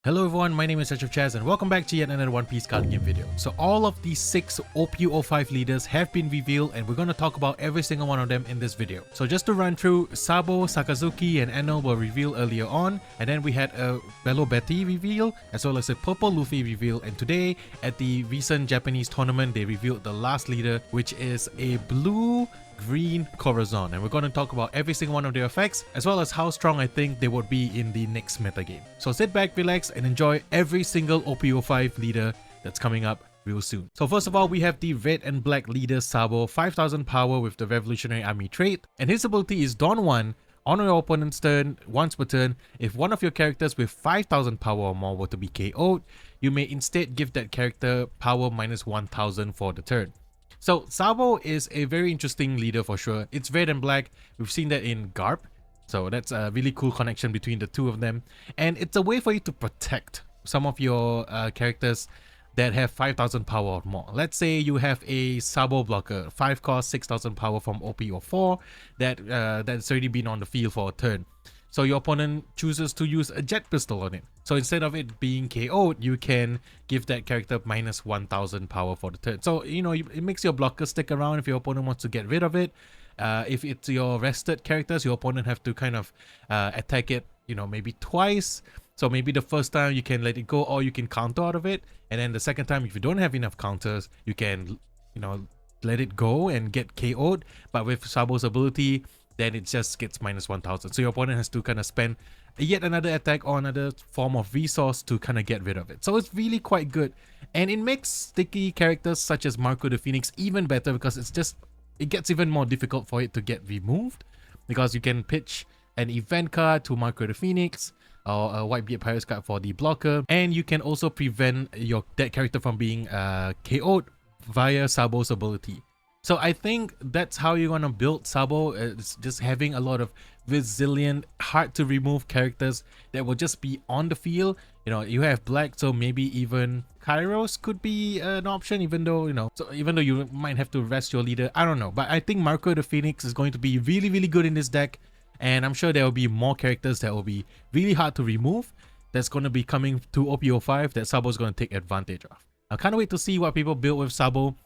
Hello everyone, my name is Asyrafchazz and welcome back to yet another One Piece card game video. So all of these 6 OP-05 leaders have been revealed and we're going to talk about every single one of them in this video. So just to run through, Sabo, Sakazuki and ENEL were revealed earlier on, and then we had a Bello reveal as well as a purple Luffy reveal, and today at the recent Japanese tournament they revealed the last leader, which is a blue green Corazon, and we're going to talk about every single one of their effects as well as how strong I think they would be in the next meta game. So sit back, relax and enjoy every single OP-05 leader that's coming up real soon. So first of all, we have the red and black leader Sabo, 5000 power with the Revolutionary Army trait, and his ability is Dawn 1. On your opponent's turn, once per turn, if one of your characters with 5000 power or more were to be KO'd, you may instead give that character power minus 1000 for the turn. So Sabo is a very interesting leader for sure. It's red and black. We've seen that in Garp. So that's a really cool connection between the two of them. And it's a way for you to protect some of your characters that have 5000 power or more. Let's say you have a Sabo blocker, 5 cost, 6000 power from OP-04 that's already been on the field for a turn. So your opponent chooses to use a jet pistol on it. So instead of it being KO'd, you can give that character minus 1000 power for the turn. So, you know, it makes your blocker stick around if your opponent wants to get rid of it. If it's your rested characters, your opponent have to kind of attack it, you know, maybe twice. So maybe the first time you can let it go or you can counter out of it. And then the second time, if you don't have enough counters, you can, you know, let it go and get KO'd. But with Sabo's ability, then it just gets minus 1000. So your opponent has to kind of spend yet another attack or another form of resource to kind of get rid of it. So it's really quite good. And it makes sticky characters such as Marco the Phoenix even better, because it gets even more difficult for it to get removed, because you can pitch an event card to Marco the Phoenix or a Whitebeard Pirates card for the blocker, and you can also prevent that character from being KO'd via Sabo's ability. So I think that's how you're gonna build Sabo. It's just having a lot of resilient, hard to remove characters that will just be on the field. You know, you have black, so maybe even Kairos could be an option, even though, you know, so even though you might have to rest your leader, I don't know. But I think Marco the Phoenix is going to be really, really good in this deck, and I'm sure there will be more characters that will be really hard to remove that's going to be coming to OP-05 that Sabo is going to take advantage of. I can't wait to see what people build with Sabo,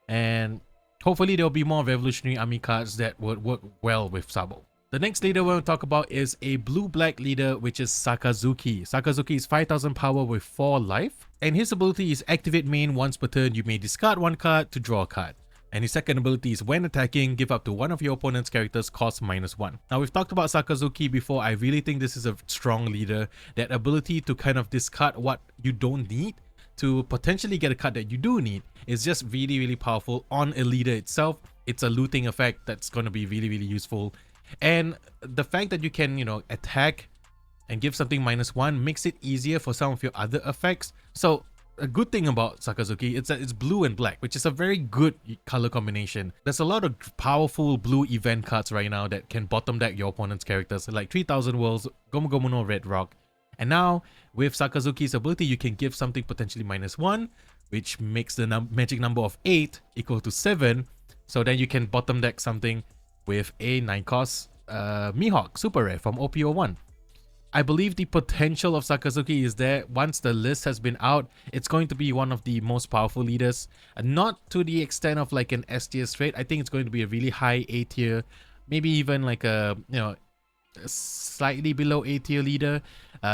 and hopefully there will be more Revolutionary Army cards that would work well with Sabo. The next leader we're going to talk about is a blue-black leader, which is Sakazuki. Sakazuki is 5000 power with 4 life, and his ability is activate main once per turn. You may discard 1 card to draw a card. And his second ability is when attacking, give up to one of your opponent's characters cost minus 1. Now we've talked about Sakazuki before. I really think this is a strong leader. That ability to kind of discard what you don't need to potentially get a card that you do need is just really, really powerful on a leader itself. It's a looting effect that's going to be really, really useful. And the fact that you can, you know, attack and give something minus 1 makes it easier for some of your other effects. So a good thing about Sakazuki is that it's blue and black, which is a very good color combination. There's a lot of powerful blue event cards right now that can bottom deck your opponent's characters, like 3000 Worlds, Gomu Gomu no Red Rock. And now with Sakazuki's ability, you can give something potentially minus 1, which makes the magic number of 8 equal to 7. So then you can bottom deck something with a 9 cost Mihawk super rare from OP-01. I believe the potential of Sakazuki is there. Once the list has been out, it's going to be one of the most powerful leaders. Not to the extent of like an S tier straight. I think it's going to be a really high A tier, maybe even like a, you know, slightly below A tier leader,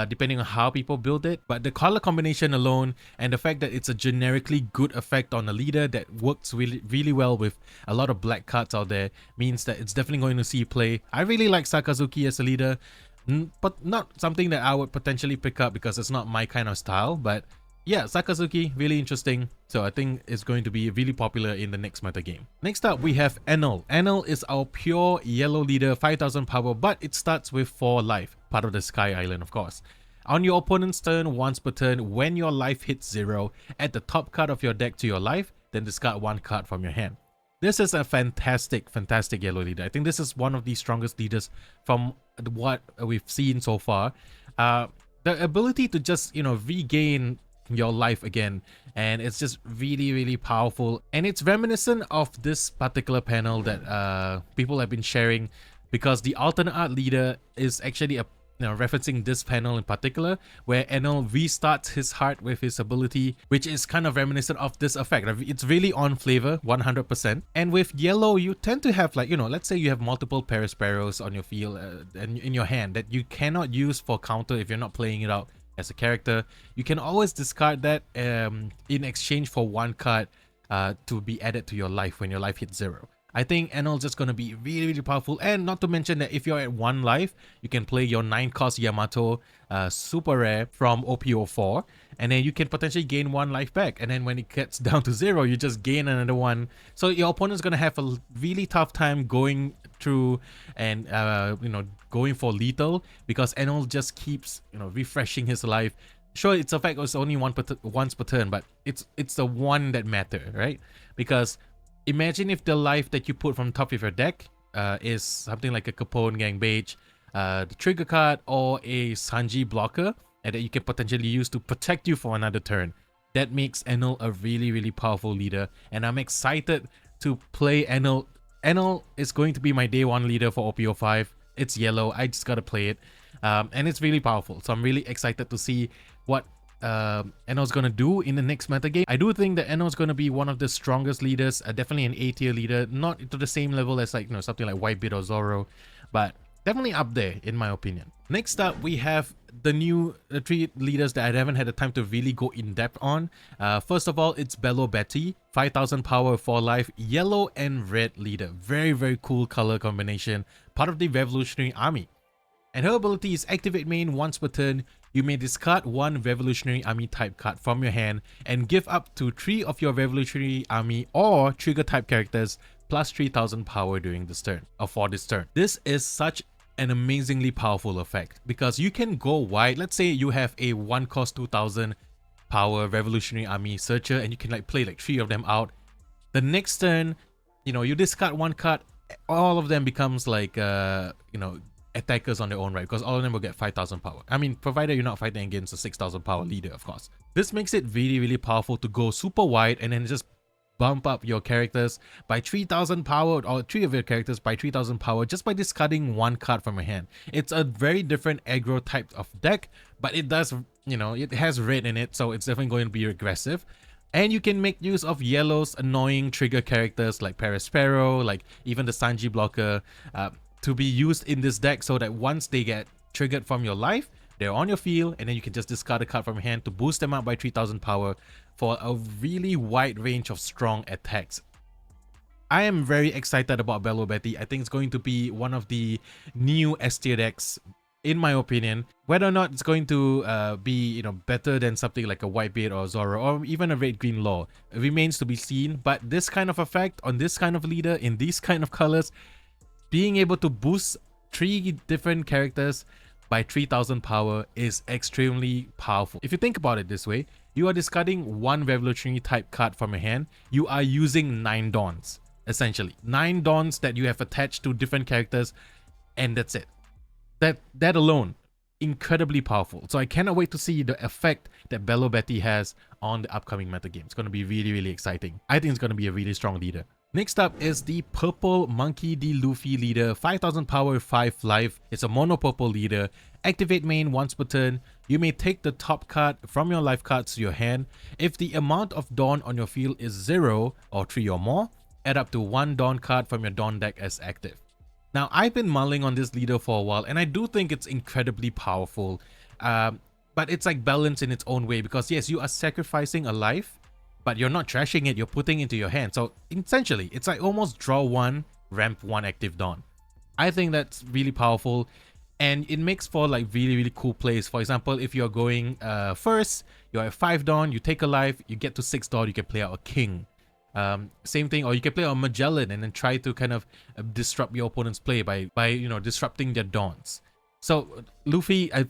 depending on how people build it. But the color combination alone and the fact that it's a generically good effect on a leader that works really, really well with a lot of black cards out there means that it's definitely going to see play. I really like Sakazuki as a leader, but not something that I would potentially pick up because it's not my kind of style. But yeah, Sakazuki, really interesting. So I think it's going to be really popular in the next meta game. Next up, we have ENEL. ENEL is our pure yellow leader, 5000 power, but it starts with 4 life, part of the Sky Island, of course. On your opponent's turn, once per turn, when your life hits 0, add the top card of your deck to your life, then discard 1 card from your hand. This is a fantastic, fantastic yellow leader. I think this is one of the strongest leaders from what we've seen so far. The ability to just, you know, regain your life again, and it's just really, really powerful, and it's reminiscent of this particular panel that people have been sharing, because the alternate art leader is actually a referencing this panel in particular, where ENEL restarts his heart with his ability, which is kind of reminiscent of this effect. It's really on flavor, 100%. And with yellow, you tend to have like, let's say you have multiple Parasparrows on your field and in your hand that you cannot use for counter if you're not playing it out as a character. You can always discard that in exchange for one card to be added to your life when your life hits 0. I think ENEL is just going to be really, really powerful. And not to mention that if you're at 1 life, you can play your 9-cost Yamato super rare from OP-04, and then you can potentially gain 1 life back. And then when it gets down to 0, you just gain another 1. So your opponent's going to have a really tough time going through and going for lethal, because ENEL just keeps refreshing his life. Sure, its effect was only once per turn, but it's the one that matter, right? Because imagine if the life that you put from top of your deck is something like a Capone Gang Beige, the trigger card, or a Sanji blocker, and that you can potentially use to protect you for another turn. That makes ENEL a really, really powerful leader, and I'm excited to play ENEL. ENEL is going to be my day 1 leader for OP-05. It's yellow, I just gotta play it, and it's really powerful. So I'm really excited to see what ENEL's gonna do in the next meta game. I do think that ENEL's gonna be one of the strongest leaders, definitely an A tier leader, not to the same level as like something like Whitebeard or Zoro, but definitely up there in my opinion. Next up, we have the 3 leaders that I haven't had the time to really go in depth on. First of all, it's Bello Betty, 5000 power, 4 life, yellow and red leader. Very, very cool color combination, part of the Revolutionary Army. And her ability is activate main once per turn. You may discard 1 Revolutionary Army type card from your hand and give up to 3 of your Revolutionary Army or trigger type characters plus 3000 power during this turn, or for this turn. This is such an amazingly powerful effect because you can go wide. Let's say you have a 1-cost 2000 power Revolutionary Army searcher and you can like play like 3 of them out. The next turn, you discard 1 card, all of them becomes like attackers on their own right, because all of them will get 5000 power. I mean, provided you're not fighting against a 6000 power leader, of course. This makes it really, really powerful to go super wide and then just bump up your characters by 3000 power, or 3 of your characters by 3000 power, just by discarding 1 card from your hand. It's a very different aggro type of deck, but it does, it has red in it, so it's definitely going to be aggressive. And you can make use of yellow's annoying trigger characters like Parasparrow, like even the Sanji blocker, to be used in this deck, so that once they get triggered from your life, they're on your field, and then you can just discard a card from your hand to boost them up by 3000 power for a really wide range of strong attacks. I am very excited about Bello Betty. I think it's going to be one of the new S tier decks, in my opinion. Whether or not it's going to be better than something like a Whitebeard or Zoro or even a Red Green Law remains to be seen. But this kind of effect on this kind of leader in these kind of colors, being able to boost 3 different characters by 3000 power is extremely powerful. If you think about it this way, you are discarding 1 Revolutionary type card from your hand. You are using 9 Dawns, essentially 9 Dawns that you have attached to different characters, and that's it. That alone, incredibly powerful. So I cannot wait to see the effect that Bello Betty has on the upcoming meta game. It's going to be really, really exciting. I think it's going to be a really strong leader. Next up is the Purple Monkey D. Luffy leader, 5000 power, 5 life. It's a mono purple leader. Activate main once per turn. You may take the top card from your life cards to your hand. If the amount of Dawn on your field is 0 or 3 or more, add up to 1 Dawn card from your Dawn deck as active. Now, I've been mulling on this leader for a while, and I do think it's incredibly powerful. But it's like balanced in its own way, because yes, you are sacrificing a life, but you're not trashing it, you're putting it into your hand. So essentially, it's like almost draw 1, ramp 1 active Dawn. I think that's really powerful, and it makes for like really, really cool plays. For example, if you're going first, you're at 5 Dawn, you take a life, you get to 6 Dawn, you can play out a King. Same thing, or you can play on Magellan and then try to kind of disrupt your opponent's play by disrupting their Dawns. So Luffy, I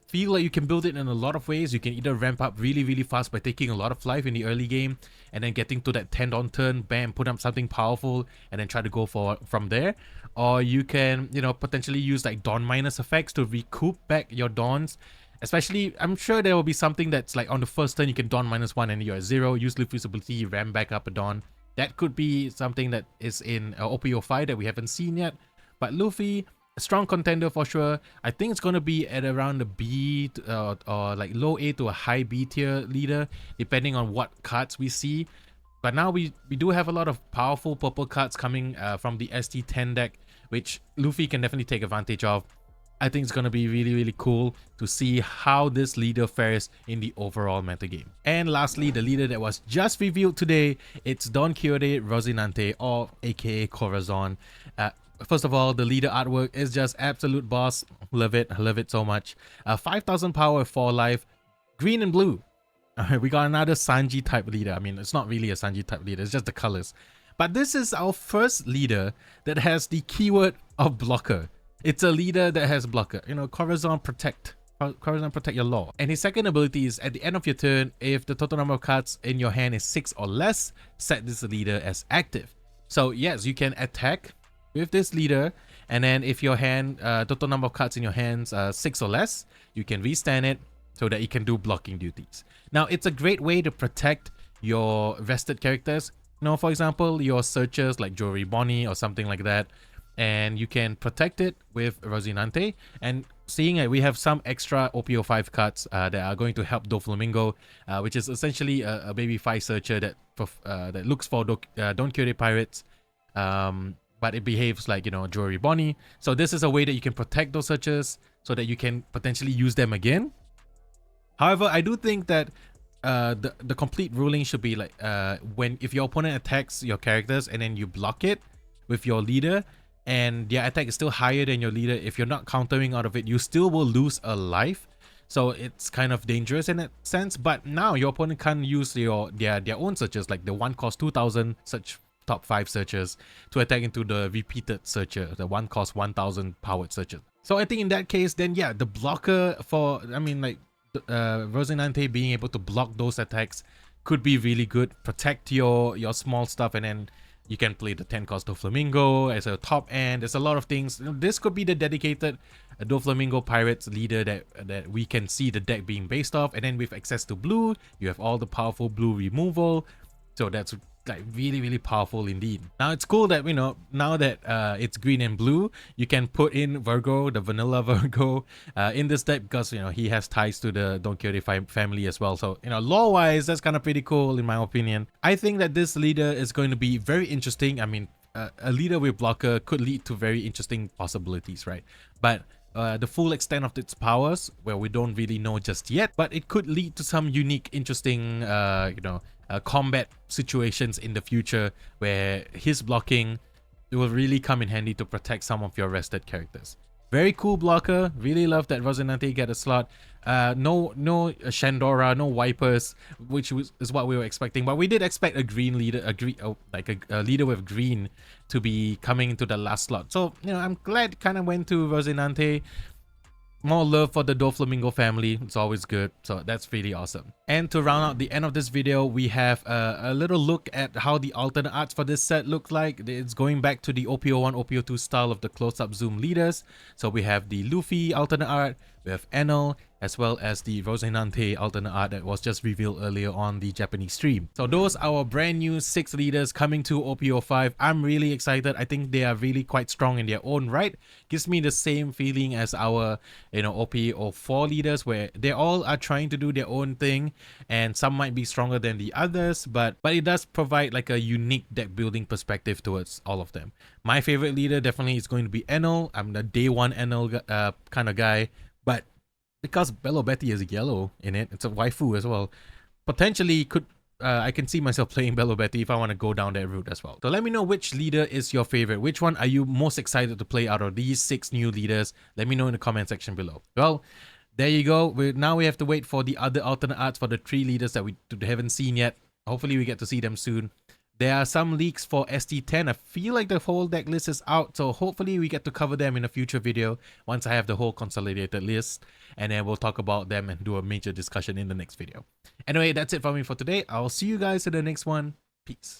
feel like you can build it in a lot of ways. You can either ramp up really, really fast by taking a lot of life in the early game and then getting to that 10 Dawn turn, bam, put up something powerful and then try to go from there. Or you can, potentially use like Dawn minus effects to recoup back your Dawns. Especially, I'm sure there will be something that's like on the first turn you can Dawn -1 and you're at 0, use Luffy's ability, ram back up a Dawn. That could be something that is in OP-05 that we haven't seen yet. But Luffy, A strong contender for sure. I think it's going to be at around the B or like low A to a high B tier leader, depending on what cards we see. But now we do have a lot of powerful purple cards coming from the ST10 deck, which Luffy can definitely take advantage of. I think it's going to be really, really cool to see how this leader fares in the overall metagame. And lastly, the leader that was just revealed today, it's Don Quixote Rocinante, or aka Corazon. First of all, the leader artwork is just absolute boss. Love it. I love it so much. 5,000 power, 4 life, green and blue. We got another Sanji type leader. I mean, it's not really a Sanji type leader, it's just the colors. But this is our first leader that has the keyword of blocker. It's a leader that has blocker. You know, Corazon protect. Corazon protect your law. And his second ability is at the end of your turn, if the total number of cards in your hand is 6 or less, set this leader as active. So yes, you can attack with this leader, and then if your hand total number of cards in your hands 6 or less, you can restand it so that it can do blocking duties. Now it's a great way to protect your vested characters. You know, for example, your searchers like Jory Bonnie or something like that, and you can protect it with Rocinante. And seeing that we have some extra OP-05 cards that are going to help Doflamingo, which is essentially a baby 5 searcher that looks for Don Quixote pirates, but it behaves like, you know, Jory Bonnie. So this is a way that you can protect those searchers so that you can potentially use them again. However, I do think that the complete ruling should be like if your opponent attacks your characters and then you block it with your leader, and their attack is still higher than your leader, if you're not countering out of it, you still will lose a life. So it's kind of dangerous in that sense. But now your opponent can't use their own searchers, like the one cost 2,000 such top 5 searchers, to attack into the repeated searcher, the one cost 1,000 powered searcher. So I think in that case, then yeah, the blocker for, I mean, like Rocinante being able to block those attacks could be really good. Protect your small stuff, and then you can play the 10 cost Doflamingo as a top end. There's a lot of things. This could be the dedicated Doflamingo Pirates leader that we can see the deck being based off. And then with access to blue, you have all the powerful blue removal. So that's like really, really powerful indeed. Now it's cool that, you know, now that it's green and blue, you can put in Virgo, the vanilla Virgo, in this deck, because, you know, he has ties to the Don Quixote family as well. So, you know, lore wise, that's kind of pretty cool in my opinion. I think that this leader is going to be very interesting. I mean, a leader with blocker could lead to very interesting possibilities, right? But the full extent of its powers, well, we don't really know just yet, but it could lead to some unique, interesting, you know, combat situations in the future where his blocking will really come in handy to protect some of your rested characters. Very cool blocker. Really love that Rocinante get a slot. No Shandora, no wipers, which is what we were expecting. But we did expect a green leader, a leader with green to be coming into the last slot. So, you know, I'm glad it kind of went to Rocinante. More love for the Doflamingo family. It's always good. So that's really awesome. And to round out the end of this video, we have a little look at how the alternate arts for this set look like. It's going back to the OP-01, OP-02 style of the close-up zoom leaders. So we have the Luffy alternate art, we have ENEL, as well as the Rocinante alternate art that was just revealed earlier on the Japanese stream. So those are our brand new 6 leaders coming to OP-05. I'm really excited. I think they are really quite strong in their own right. Gives me the same feeling as our, you know, OP-04 leaders, where they all are trying to do their own thing, and some might be stronger than the others, but it does provide like a unique deck building perspective towards all of them. My favorite leader definitely is going to be ENEL. I'm the day one ENEL kind of guy, but because Bello Betty is yellow in it, it's a waifu as well. Potentially could I can see myself playing Bello Betty if I want to go down that route as well. So let me know which leader is your favorite. Which one are you most excited to play out of these 6 new leaders? Let me know in the comment section below. Well, there you go. Now we have to wait for the other alternate arts for the 3 leaders that we haven't seen yet. Hopefully we get to see them soon. There are some leaks for ST10. I feel like the whole deck list is out, so hopefully we get to cover them in a future video once I have the whole consolidated list, and then we'll talk about them and do a major discussion in the next video. Anyway, that's it for me for today. I'll see you guys in the next one. Peace.